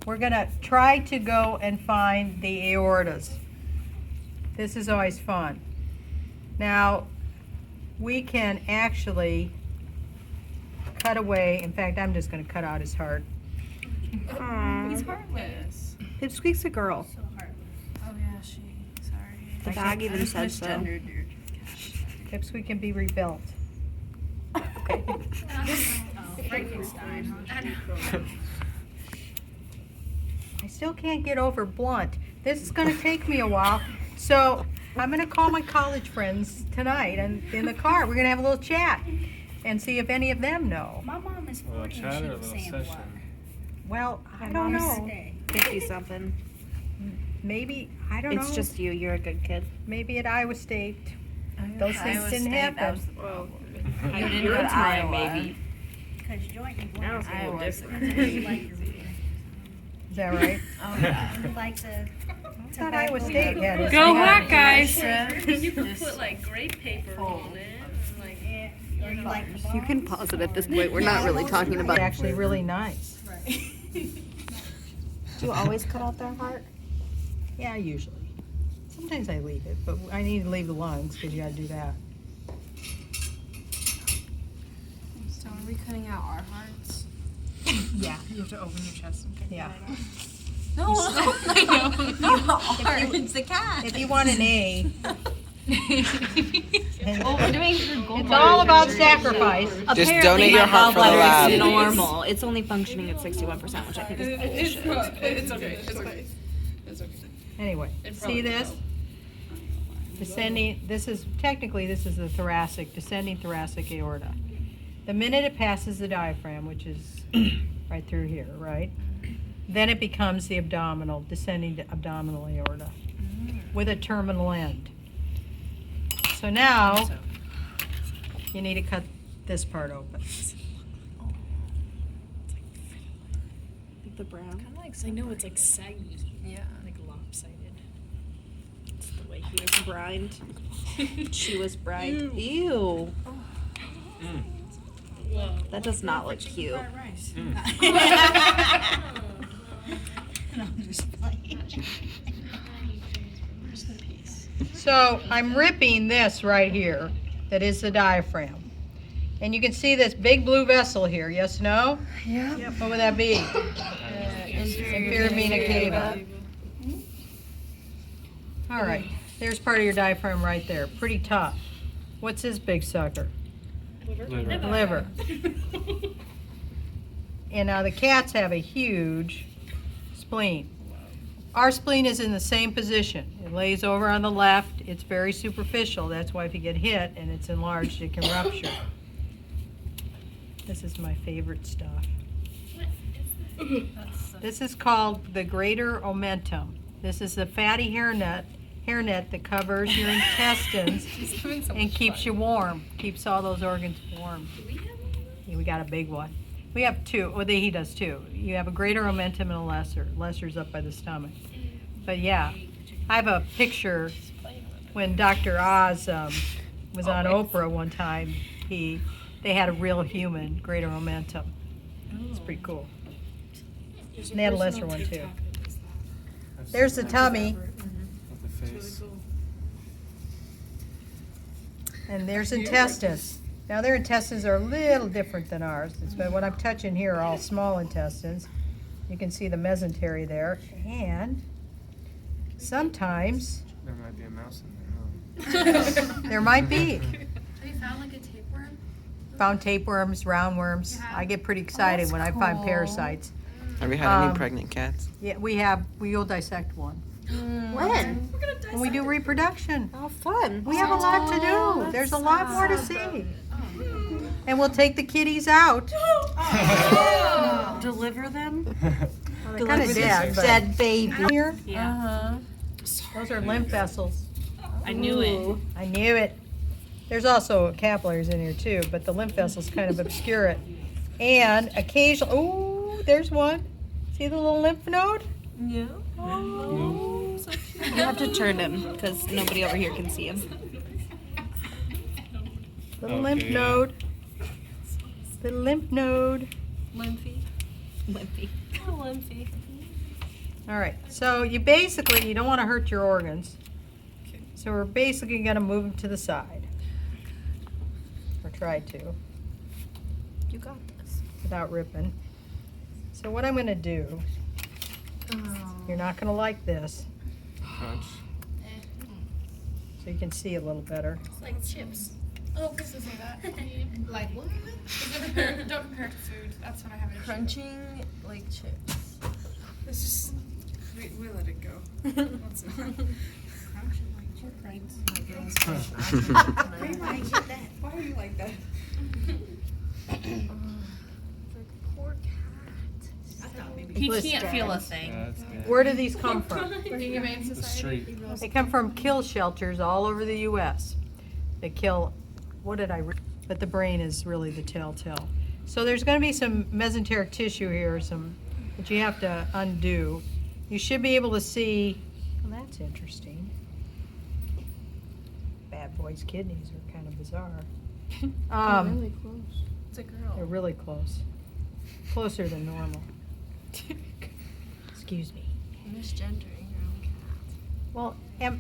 we're gonna try to go and find the aortas. This is always fun. Now, we can actually cut away, in fact, I'm just gonna cut out his heart. He's heartless. Pipsqueak's a girl. So heartless. Oh yeah, sorry. The dog even said so. Pipsqueak can be rebuilt. Okay. Frankenstein. I still can't get over blunt. This is gonna take me a while, so I'm gonna call my college friends tonight and in the car. We're gonna have a little chat and see if any of them know. My mom is 40 and she was saying blood. Well, I don't know. 50-something. Maybe, I don't know. It's just you. You're a good kid. Maybe at Iowa State. Those things Iowa didn't State, happen. that was the problem. You didn't go to Iowa. Maybe. Because joint and That was blood. a little different. Is that right? Oh yeah. You like to. I thought Iowa State had it. Go Hawkeyes! You could put like grape paper on it. And, like, Or you like the You can pause it at this point. We're not really talking about It's actually really nice. Do you always cut out their heart? Yeah, usually. Sometimes I leave it, but I need to leave the lungs because you gotta do that. So are we cutting out our hearts? yeah, you have to open your chest and take Yeah. No, I know. It's the cat. If you want an A, We're doing it's all about sacrifice. Just donate your heart for the lab. Is normal. It's only functioning at 61%, which I think is bullshit. It's okay. It's okay. It's okay. Anyway, see this? Descending, this is the thoracic, descending thoracic aorta. The minute it passes the diaphragm, which is right through here, right? Then it becomes the abdominal, descending abdominal aorta with a terminal end. So now, you need to cut this part open. The brown. Kind of like, I know it's like saggy. Yeah. Like lopsided. It's the way he was brined. She was brined. Ew. Whoa. That does not look cute. rice. I'm just playing. Where's the piece? So I'm ripping this right here, that is the diaphragm. And you can see this big blue vessel here, yes, no? Yeah. What would that be? Inferior vena cava. All right, there's part of your diaphragm right there, pretty tough. What's this big sucker? Liver. And now the cats have a huge spleen. Our spleen is in the same position. It lays over on the left. It's very superficial. That's why if you get hit and it's enlarged, it can rupture. This is my favorite stuff. This is called the greater omentum. This is the fatty hairnet that covers your intestines and keeps you warm, keeps all those organs warm. Yeah, we got a big one. We have two. Well, he does too. You have a greater omentum and a lesser. Lesser's up by the stomach. But yeah, I have a picture when Dr. Oz was on Oprah one time. They had a real human greater omentum. It's pretty cool. And they had a lesser one too. There's the tummy. And there's intestines. Now their intestines are a little different than ours. But what I'm touching here are all small intestines. You can see the mesentery there. And sometimes There might be a mouse in there, huh? there might be. Have you found like a tapeworm? Found tapeworms, roundworms. I get pretty excited when I find parasites. Have you had any Um, pregnant cats? Yeah, we'll dissect one. When? When we do reproduction. Oh, fun. We have a lot to do. There's a lot more to see. And we'll take the kitties out. Deliver them? They're kind of dead, but Dead baby. here, Uh-huh. those are lymph vessels. I knew it. I knew it. There's also capillaries in here too, but the lymph vessels kind of obscure it. And occasionally, ooh, there's one. See the little lymph node? Yeah. Oh, So cute. You have to turn him because nobody over here can see him. little lymph Okay. node. Little lymph node. Lymphy. Limpy. Oh, Lymphy. All right, so you basically, you don't want to hurt your organs. So we're basically going to move them to the side. Or try to, You got this. without ripping. So what I'm going to do, you're not going to like this, Crunch. so you can see a little better. It's like chips. Oh, please don't say that. Like what? Don't compare it to food. That's when I have an issue. Crunching like chips. Let's just we let it go. Let's not. Why are you like that? Poor cat. I thought maybe. He Listen. can't feel a thing. That's good. Where do these come from? The Humane The Society. street. They come from kill shelters all over the U.S. They kill, but the brain is really the telltale. So there's going to be some mesenteric tissue here, that you have to undo. You should be able to see, well, that's interesting. Bad boy's kidneys are kind of bizarre. Really close. It's a girl. They're really close. Closer than normal. Excuse me. Misgendering your own cat. Well,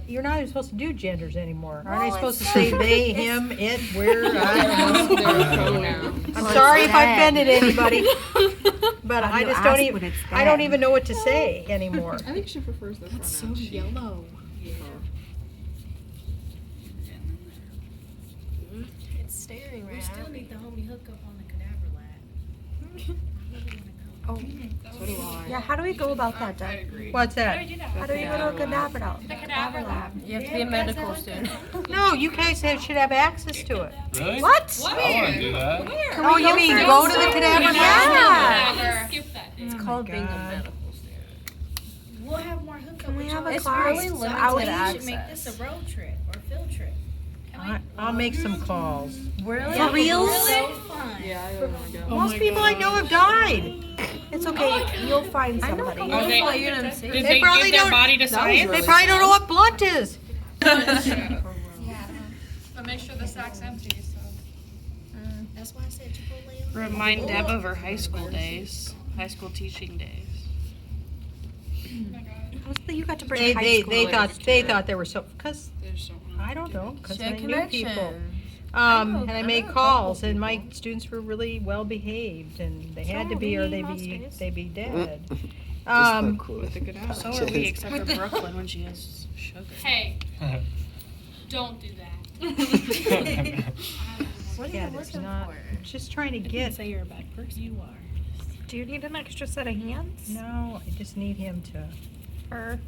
you're not even supposed to do genders anymore. Aren't I Well, supposed to it's- say they, him, it, where? I don't know. I'm Well, sorry it's if I dead. offended anybody, but How do I you just don't ask even, when it's I don't dead? even know what to say anymore. I think she prefers the It's so pronoun she. yellow. It's staring right We at still me. need the homie hookup on the cadaver lab. So do I. Yeah, how do we go about that, I Deb? agree. What's that? How do we go to a cadaver lab? The cadaver lab. You have to be a medical student. No, you guys should have access to it. Really? What? I want to do that. Oh, you mean go to the cadaver lab? Yeah. Skip that day. It's called being a God. medical student. We'll have more hookup. Can we with have y'all. a It's class? really It's limited. limited We should make access. this a road trip or field trip. I'll make some calls. Really? Yeah, For reals? so fun. Yeah, I don't want to go. Most people I know have died. It's okay. You'll find somebody. Did they probably give their don't- body to science? They probably don't know what blunt is. But make sure the sack's empty. So. That's why I said Chipotle. on Remind Deb of her high school days, high school teaching days. You got to bring high They schoolers thought they were so, because, There's so I don't know, because I Share knew people. connection. And I made calls, and my students were really well behaved, and they had to be, or they'd be dead. With the cadaver. So are we, except for Brooklyn when she has sugar. Hey, don't do that. What are Yeah, you it's looking not- for? just trying to get. Say you're a bad person. You are. Do you need an extra set of hands? No, I just need him to. Or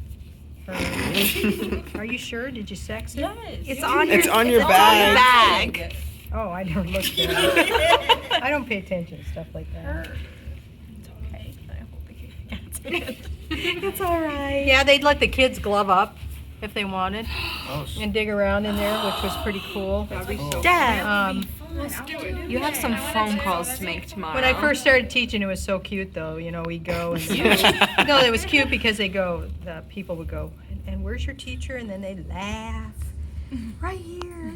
Are you sure? Did you sex it? it's on your It's on your bag. bag. Oh, I never looked at it. I don't pay attention to stuff like that. Okay. I hope he gets it. It's all right. Yeah, they'd let the kids glove up if they wanted Oh, and dig around in there, which was pretty cool. cool. Deb, Do you have some phone calls to make tomorrow. When I first started teaching, it was so cute, though. You know, we'd go and no, it was cute because the people would go, and where's your teacher? And then they'd laugh. Right here.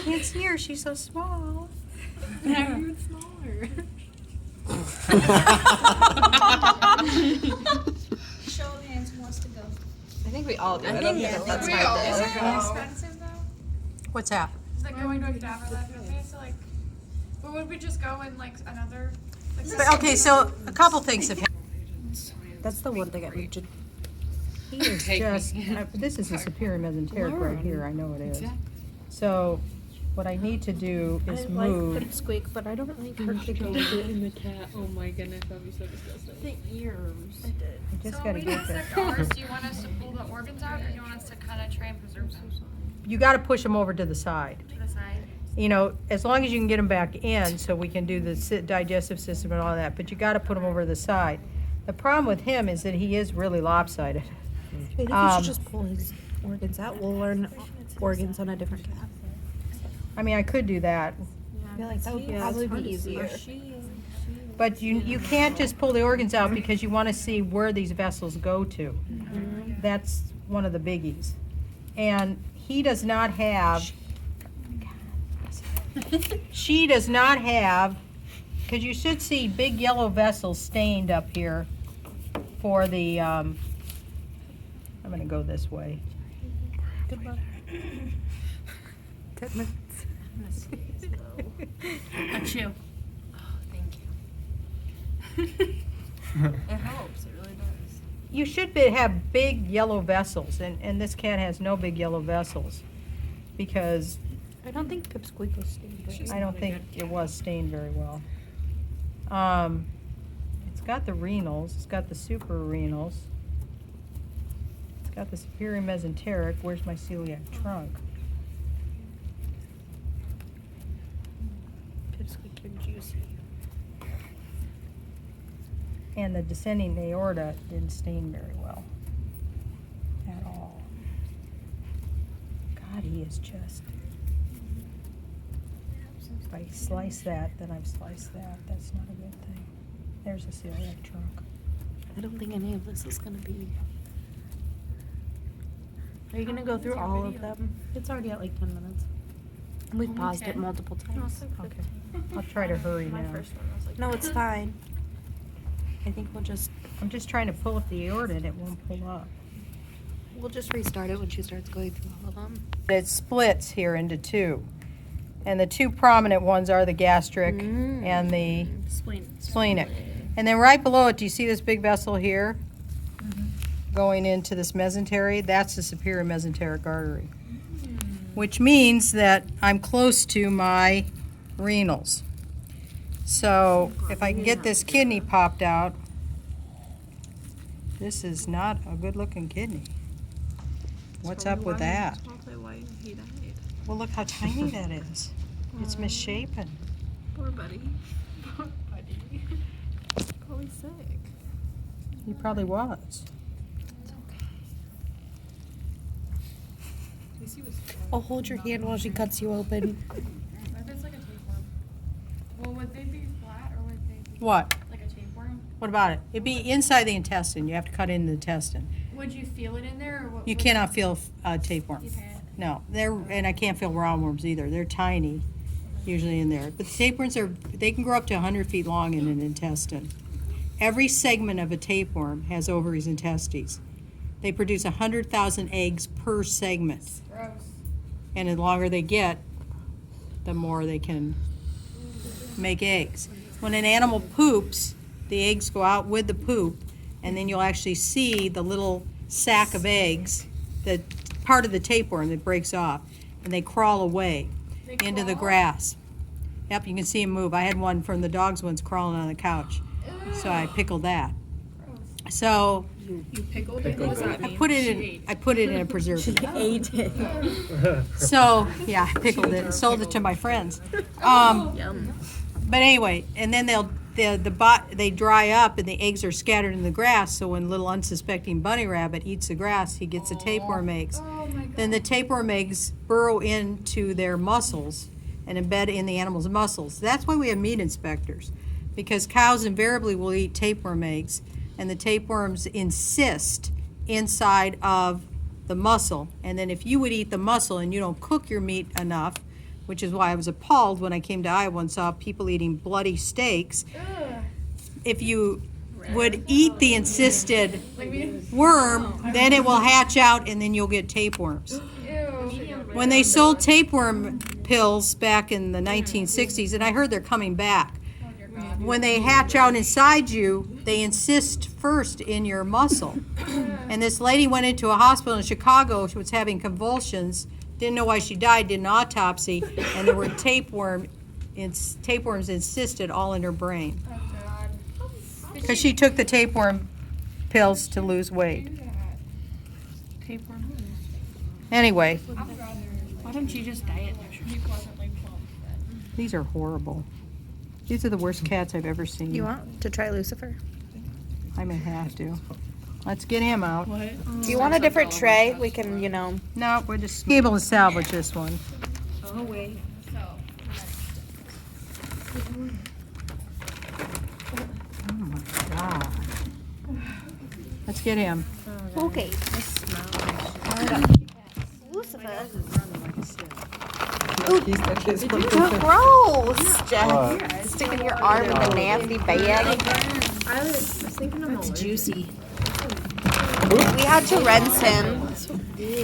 Can't see her. She's so small. even smaller. Show of hands who wants to go. I think we all do. I think don't we think all that's do. my Is it thing. really expensive though? What's that? Is like going to a cadaver lab? Okay, so like, but would we just go in like another? Like, But, okay, so a couple things have happened. That's the one thing I need to. He is just, this is a superior mesenteric right here, I know it is. So, what I need to do is I like move. them squeak, but I don't like her kicking in the cat. Oh my goodness, that'd be so disgusting. the ears. I did. I just so gotta we get there. dissect ours. Do you want us to pull the organs out, or do you want us to kind of try and preserve them You gotta push them over to the side. to the side? You know, as long as you can get them back in, so we can do the digestive system and all that, but you gotta put them over to the side. The problem with him is that he is really lopsided. I think we should just pull his organs out. We'll learn organs on a different cat. I mean, I could do that, I feel like that would probably be easier. but you can't just pull the organs out because you wanna see where these vessels go to. That's one of the biggies. And he does not have, she does not have because you should see big yellow vessels stained up here for the, I'm gonna go this way. Good luck. 10 minutes. Achoo. It helps. It really does. You should have big yellow vessels, and this cat has no big yellow vessels, because I don't think Pipsqueak was stained. I don't think it was stained very well. It's got the renals, it's got the super renals, it's got the superior mesenteric. Where's my celiac trunk? Pipsqueak and juicy. And the descending aorta didn't stain very well at all. God, he is just. If I slice that, then I've sliced that. That's not a good thing. There's a celiac trunk. I don't think any of this is gonna be. Are you gonna go through all of them? It's already at like 10 minutes. We've paused it multiple times. Okay. I'll try to hurry now. No, it's fine. I think I'm just trying to pull up the aorta and it won't pull up. we'll just restart it when she starts going through all of them. It splits here into two. And the two prominent ones are the gastric and the splenic. And then right below it, do you see this big vessel here? Going into this mesentery? That's the superior mesenteric artery. Which means that I'm close to my renals. So if I can get this kidney popped out, this is not a good looking kidney. What's up with that? Well, look how tiny that is. It's misshapen. Poor buddy. Poor buddy. Probably sick. He probably was. I'll hold your hand while she cuts you open. What if it's like a tapeworm? Well, would they be flat or would they be What? like a tapeworm? What about it? It'd be inside the intestine. You have to cut into the intestine. Would you feel it in there or what? You would cannot feel tapeworm. You can't. No, and I can't feel roundworms either. They're tiny, usually in there. But the tapeworms they can grow up to 100 feet long in an intestine. Every segment of a tapeworm has ovaries and testes. They produce 100,000 eggs per segment. Gross. And the longer they get, the more they can make eggs. When an animal poops, the eggs go out with the poop, and then you'll actually see the little sack of eggs, the part of the tapeworm that breaks off, and they crawl away into the grass. Yep, you can see them move. I had one from the dogs once crawling on the couch, so I pickled that. So You pickled it? What does that mean? I put it in a preservative. Ate it. So yeah, I pickled it and sold it to my friends. Yum. But anyway, and then they dry up and the eggs are scattered in the grass. So when little unsuspecting bunny rabbit eats the grass, he gets the tapeworm eggs. Oh my god. Then the tapeworm eggs burrow into their muscles and embed in the animal's muscles. That's why we have meat inspectors, because cows invariably will eat tapeworm eggs, and the tapeworms insist inside of the muscle. And then if you would eat the muscle and you don't cook your meat enough, which is why I was appalled when I came to Iowa and saw people eating bloody steaks, if you would eat the encysted worm, then it will hatch out and then you'll get tapeworms. When they sold tapeworm pills back in the 1960s, and I heard they're coming back, when they hatch out inside you, they insist first in your muscle. And this lady went into a hospital in Chicago. She was having convulsions, didn't know why she died, did an autopsy, and there were tapeworms encysted all in her brain. Because she took the tapeworm pills to lose weight. Tapeworm. Anyway, Why don't you just diet? these are horrible. These are the worst cats I've ever seen. You want to try Lucifer? I may have to. Let's get him out. Do you want a different tray? We can, No, we're just able to salvage this one. Oh, wait. Oh my God. Let's get him. Okay. Lucifer. Gross! Jen. Sticking your arm in the nasty bag. I was thinking of it's juicy. We had to rinse him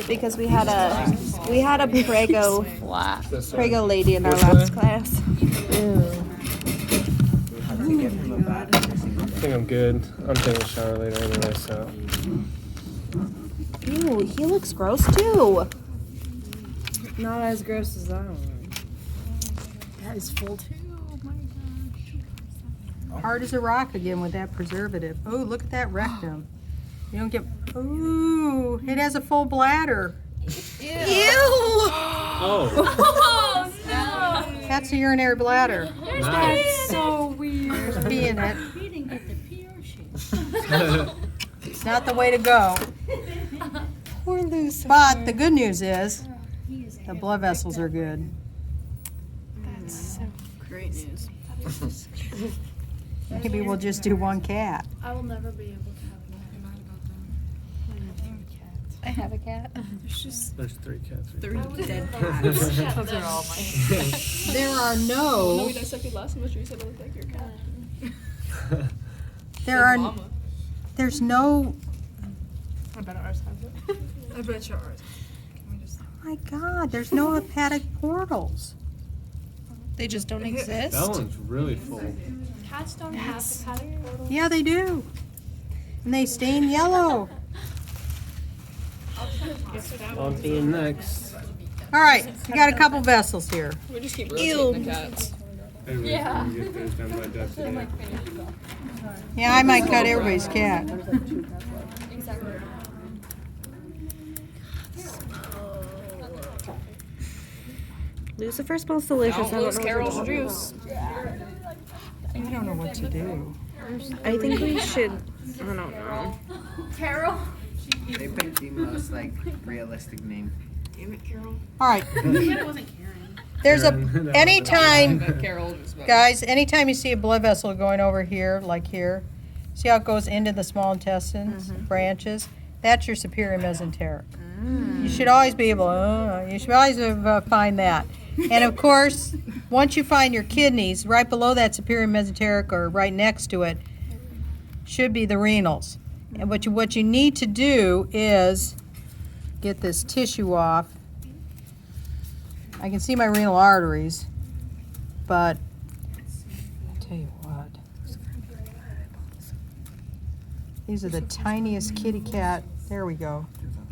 because we had a Prego lady in our last class. I think I'm good. I'm taking a shower later anyway, so. Ew, he looks gross too. Not as gross as that one. That is full too. Oh my gosh. Hard as a rock again with that preservative. Oh, look at that rectum. You don't get. Ooh, it has a full bladder. Oh. That's a urinary bladder. Nice. So weird. There's pee in it. He didn't get the pee or shit. It's not the way to go. Poor Lucifer. But the good news is the blood vessels are good. Great news. Maybe we'll just do one cat. I will never be able to have one. I have a cat. There's 3 cats. Three dead cats. Those are all mine. There are no. We dissected last semester. You said it looked like your cat. There are. Mama. There's no. I bet ours has it. I bet yours. Can we just? My God, there's no hepatic portals. They just don't exist. That one's really full. Cats don't have hepatic portals. Yeah, they do. And they stain yellow. On to the next. All right, we got a couple vessels here. We just keep rotating the cats. Yeah. Get those done by Jeff today. Yeah, I might cut everybody's cat. Lucifer smells delicious. I don't know Carol's what to do. juice. I don't know what to do. I think we should. I don't know. Carol. They picked the most like realistic name. All right. It wasn't Karen. There's a Karen. anytime, Carol was better. guys, anytime you see a blood vessel going over here, like here, see how it goes into the small intestines, branches? That's your superior mesenteric. You should always be able. You should always find that. And of course, once you find your kidneys, right below that superior mesenteric or right next to it, should be the renals. And what you need to do is get this tissue off. I can see my renal arteries, but I'll tell you what. These are the tiniest kitty cat. There we go.